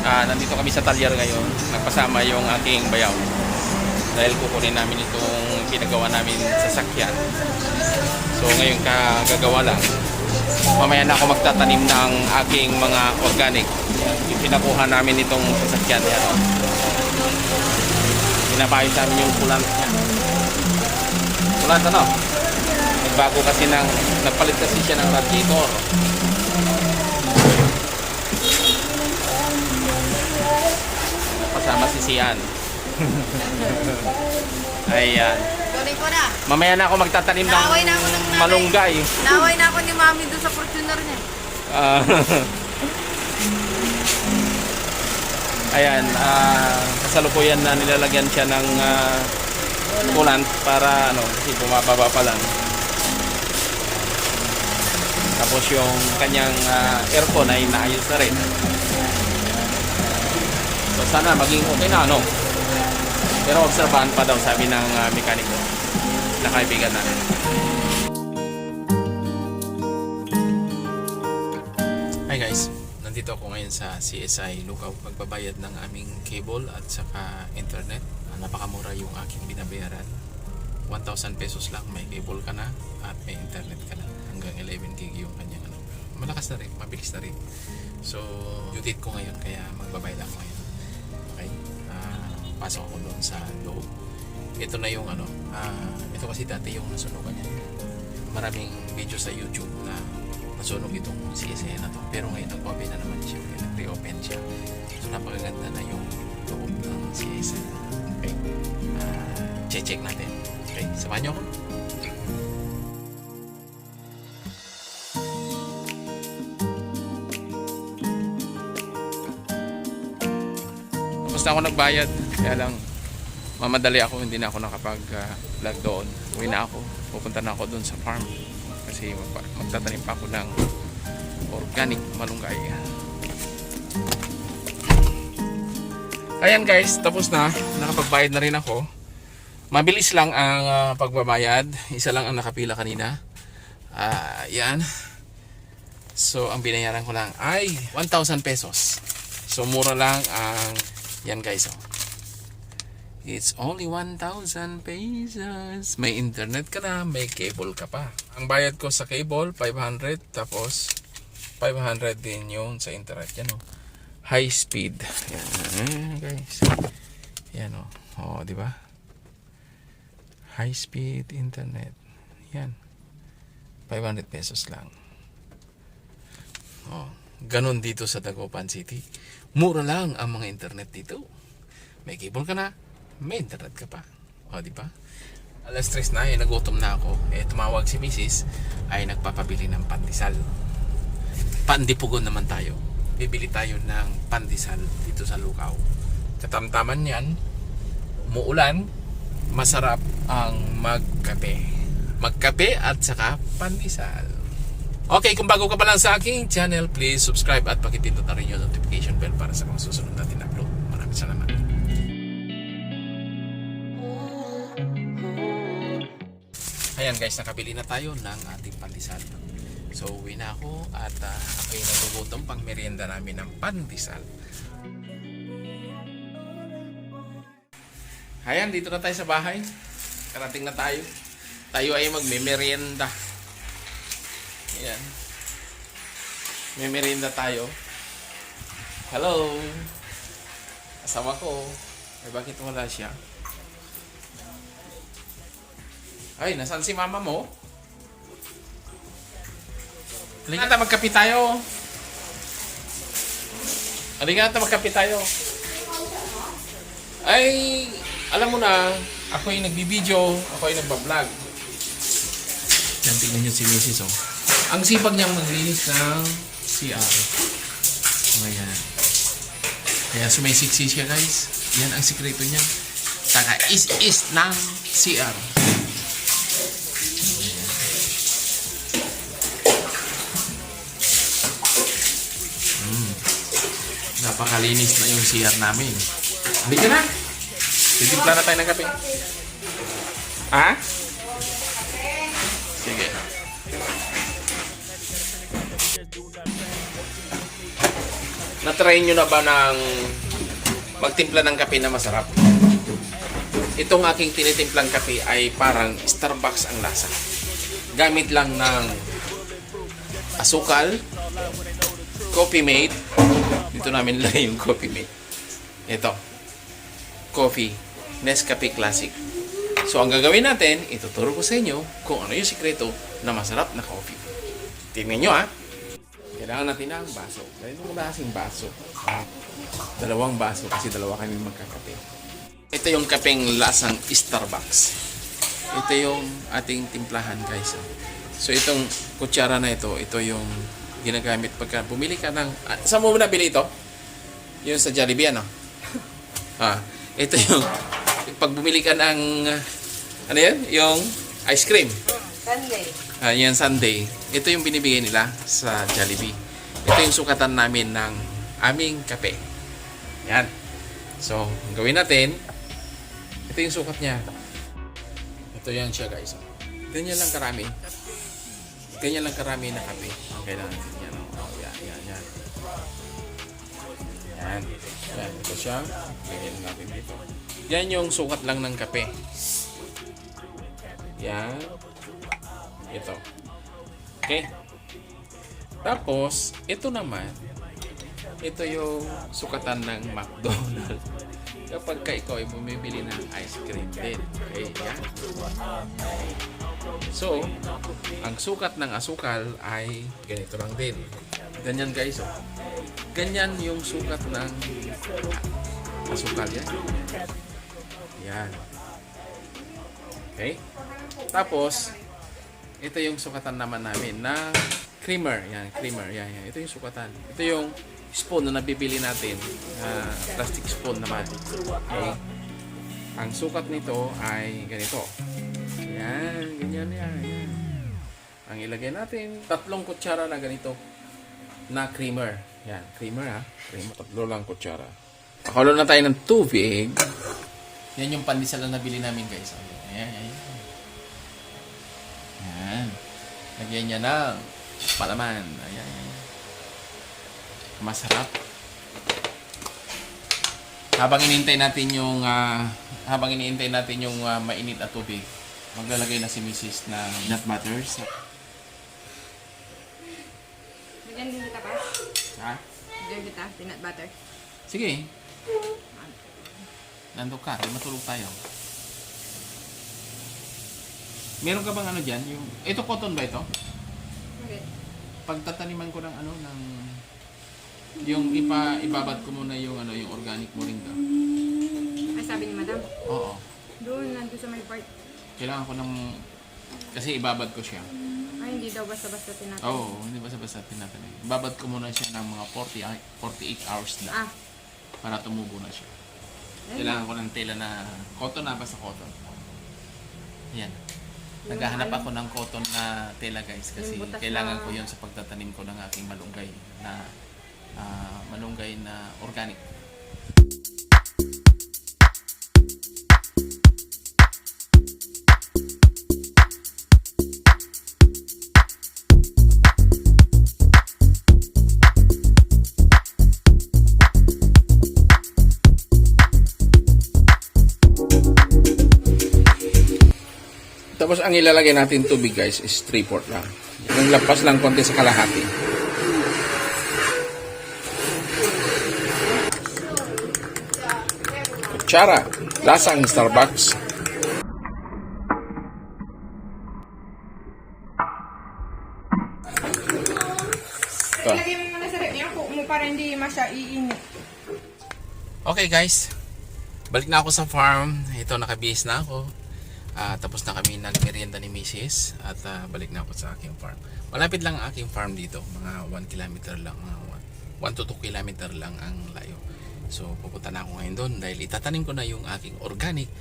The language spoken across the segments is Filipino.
Nandito kami sa talyer ngayon. Nagpasama yung aking bayaw. Dahil kukunin namin itong pinagawa namin sa sakyan. So ngayon kagagawa lang. Mamaya na ako magtatanim ng aking mga organic. Yung pinakuha namin itong sasakyan. Yan, oh. Pinabayos namin yung kulant niya. Kulant ano? Nagbago kasi nagpalit kasi siya ng radiator. Kasama si Sian. Ayan. Tuloy ko na. Mamaya na ako magtatanim ng Naaway na ako ng nanay. malunggay. Naway na ako ni Mami doon sa Fortuner niya. Ah, ayan, kasalukuyan na nilalagyan siya ng coolant para kasi bumababa pa lang. Tapos yung kanyang aircon ay naayos na rin. So sana maging okay na, pero obserbahan pa daw, sabi ng mekaniko na kaibigan natin. Hi guys, nandito ako ngayon sa CSI Lukaw, magbabayad ng aming cable at saka internet. Napakamura yung aking binabayaran, 1,000 pesos lang, may cable ka na at may internet ka na, hanggang 11 gig yung kanyang malakas na rin, mabilis na rin. So due date ko ngayon, kaya magbabayad ako ngayon. Okay, pasok ako doon sa loob. Ito na yung ito kasi dati yung nasunugan niya. Maraming video sa YouTube na nasunog itong CSI na to, pero ngayon nag-open na naman siya, nag-reopen siya. So napakaganda na yung loob ng CSI. Okay, check natin. Okay, samahan niyo ako. Tapos na ako nagbayad, kaya lang mamadali ako, hindi na ako nakapag-vlog doon. Uwi na ako, pupunta na ako doon sa farm kasi magtatanim pa ako ng organic malunggay. Ayan guys, tapos na, nakapagbayad na rin ako. Mabilis lang ang pagbabayad, isa lang ang nakapila kanina. Yan. So ang binayaran ko lang ay 1,000 pesos. So mura lang ang yan guys, it's only 1,000 pesos. May internet ka na, may cable ka pa. Ang bayad ko sa cable 500, tapos 500 din yun sa internet. Yan high speed. Yan guys. Yan di ba? High speed internet. Yan. 500 pesos lang. Ganun dito sa Dagupan City. Mura lang ang mga internet dito. May cable ka na, may internet ka pa. Di ba? Alas 3 na, nagutom na ako. Tumawag si Mrs. ay nagpapabili ng pandesal. Pandipugon naman tayo. Bibili tayo ng pandesal dito sa Lukaw. Katamtaman yan, umuulan, masarap ang magkape. Magkape at saka pandesal. Okay, kung bago ka pa lang sa aking channel, please subscribe at pakipindot na rin yung notification bell para sa mga susunod natin na upload. Maraming salamat. Ayan guys, nakabili na tayo ng ating pandesal. So uwi na ako at ako'y nagugutom, pang merienda namin ng pandesal. Ayan, dito na tayo sa bahay. Karating na tayo. Tayo ay magme-merienda. Ayan. May merienda tayo. Hello. Asawa ko. Ay, bakit wala siya? Ay, nasaan si mama mo? Halika na, magkape tayo. Halika na, magkape tayo. Ay, alam mo na, ako ay nagbibideo, ako ay nagbablog. Yan, tignan nyo si Mrs. Ang sipag niyang maglinis ng CR. Ayan. Kaya sumisiksik siya guys. Yan ang sikreto niya. Taka is ng CR. Napakalinis na yung CR namin. Halika na. Titimpla na tayo ng kape. Ha? Sige. Na-try nyo na ba ng magtimpla ng kape na masarap? Itong aking tinitimplang kape ay parang Starbucks ang lasa. Gamit lang ng asukal, Coffee Mate. Dito namin nilagay yung Coffee Mate. Ito. Coffee. Nescafe Classic. So, ang gagawin natin, ituturo ko sa inyo kung ano yung sikreto na masarap na coffee. Tingnan nyo, ha? Kailangan natin ng baso. Ganitong klaseng baso. Dalawang baso kasi dalawa kami magkakape. Ito yung kapeng lasang Starbucks. Ito yung ating timplahan, guys. So, itong kutsara na ito yung ginagamit pagka bumili ka ng... saan mo nabili ito? Yung sa Jollibee, ano? Ito yung... pag bumili ka ng... ano yan? Yung ice cream. Sunday. Yan, Sunday. Ito yung binibigay nila sa Jollibee. Ito yung sukatan namin ng aming kape. Yan. So, ang gawin natin, ito yung sukat niya. Ito yan siya, guys. Ganyan lang karami. Ganyan lang karami na kape. Kailangan natin yan. Yan. Yan. Yan. Ito siya. Ganyan natin dito. Yan yung sukat lang ng kape. Yan. Ito. Okay? Tapos, ito naman, ito yung sukatan ng McDonald's. Kapag ka ikaw ay bumibili ng ice cream din. Okay? Yan. So, ang sukat ng asukal ay ganito lang din. Ganyan, guys. Oh. Ganyan yung sukat ng asukal. Yan. Yan. Okay? Tapos, ito yung sukatan naman namin na creamer. Yan, creamer. Yan. Ito yung sukatan. Ito yung spoon na nabibili natin. Plastic spoon naman. Okay? Ang sukat nito ay ganito. Yan. Ganyan yan. Ang ilagay natin, 3 kutsara na ganito na creamer. Yan. Creamer, ha? Creamer. 3 lang kutsara. Pakulo na tayo ng tubig. Yan yung pandesal na nabili namin, guys. Ayan. Yan. Lagyan niya ng palaman. Ayan. Masarap. Habang iniintay natin yung mainit na tubig, maglalagay na si Mrs. ng nut butters. Bigyan din kita pa. Ha? Bigyan kita, peanut butter. Sige. Nandun ka, matulog tayo. Meron ka bang ano dyan? Ito cotton ba ito? Okay. Pagtataniman ko ng yung ibabad ko muna yung organic moringa. Ay, sabi ni madam. Oo. Doon, nandun sa may part. Kailangan ko kasi ibabad ko siya. Ay, hindi daw basta-basta tinatay. Oo, hindi basta-basta tinatanim. Ibabad ko muna siya ng mga 48 hours na. Para tumubo na siya. Kailangan ko ng tela na cotton na, basta cotton. Yan. Naghahanap ako ng cotton na tela, guys, kasi kailangan ko yun sa pagtatanim ko ng aking malunggay na organic. Tapos ang ilalagay natin tubig, guys, is 3/4 lang. Yung lapas lang konti sa kalahati. Kutsara, lasang Starbucks. Ito. Ilagay mo muna sa rep niya mo para hindi masya iinit. Okay, guys. Balik na ako sa farm. Ito, nakabihis na ako. Tapos na kami nagmerienda ni Mrs. At balik na ako sa aking farm. Malapit lang ang aking farm dito. Mga 1 kilometer lang. Mga 1 to 2 kilometer lang ang layo. So pupunta na ako ngayon doon dahil itatanim ko na yung aking organic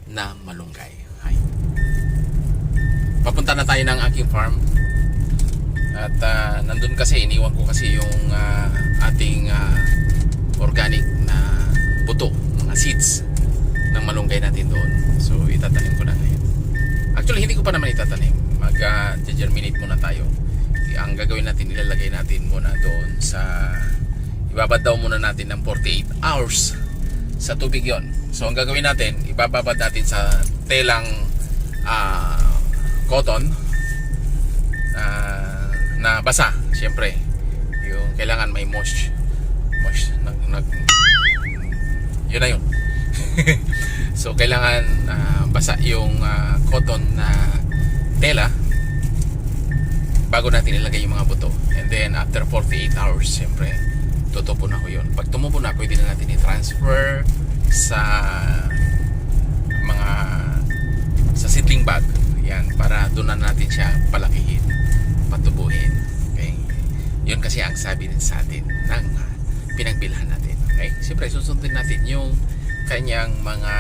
na malunggay. Hi. Papunta na tayo ng aking farm. At nandun kasi, iniwan ko kasi yung ating organic na buto, mga seeds ng malunggay natin doon. So itatanim ko na ngayon. Actually hindi ko pa naman itatanim. Mag-germinate muna tayo. Ang gagawin natin, ilalagay natin muna doon sa ibabad daw muna natin ng 48 hours sa tubig yon. So ang gagawin natin, ibababad natin sa telang cotton na basa. Siyempre, yung kailangan may moist yun na yun. So kailangan basa yung cotton na tela bago natin ilagay yung mga buto. And then after 48 hours, siyempre tutupo na ko yun. Pag tumupo na, pwede na natin i-transfer sa seedling bag. Yan, para doon na natin siya palakihin, patubuhin. Okay? Yun kasi ang sabi din sa atin ng pinagbilhan natin. Okay? Siyempre, susundin natin yung kanyang mga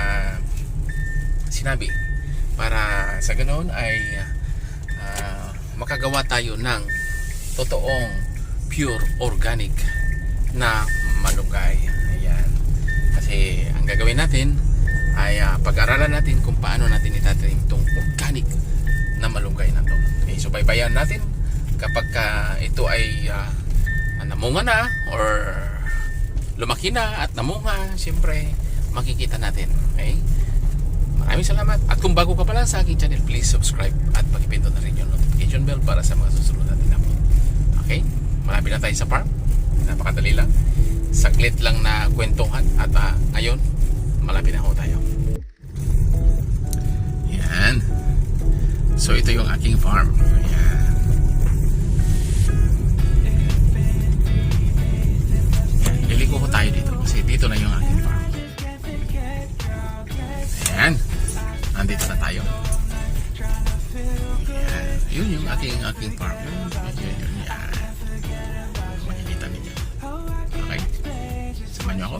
sinabi para sa ganoon ay makagawa tayo ng totoong pure organic na malunggay. Ayan. Kasi ang gagawin natin ay pag-aralan natin kung paano natin itatanim itong organic na malunggay na to. Okay, so baybayan natin kapag ito ay namunga na or lumaki na at namunga, siyempre makikita natin. Okay? Maraming salamat. At kung bago ka pa lang sa aking channel, please subscribe at pakipindot na rin yung notification bell para sa mga susunod natin upload. Okay? Malapit na tayo sa farm. Napakadali lang. Saglit lang na kwentuhan at ngayon, malapit na ho tayo. Yan. So ito yung aking farm. Yan. Liliko ko tayo dito kasi dito na yung aking farm. Ayan. Nandito na tayo. Ayan. Yun yung aking farm. Yun. Yan. Makikita ninyo. Okay. Samahan nyo ako.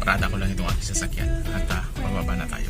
Parada ko lang itong aking sasakyan at bababa na tayo.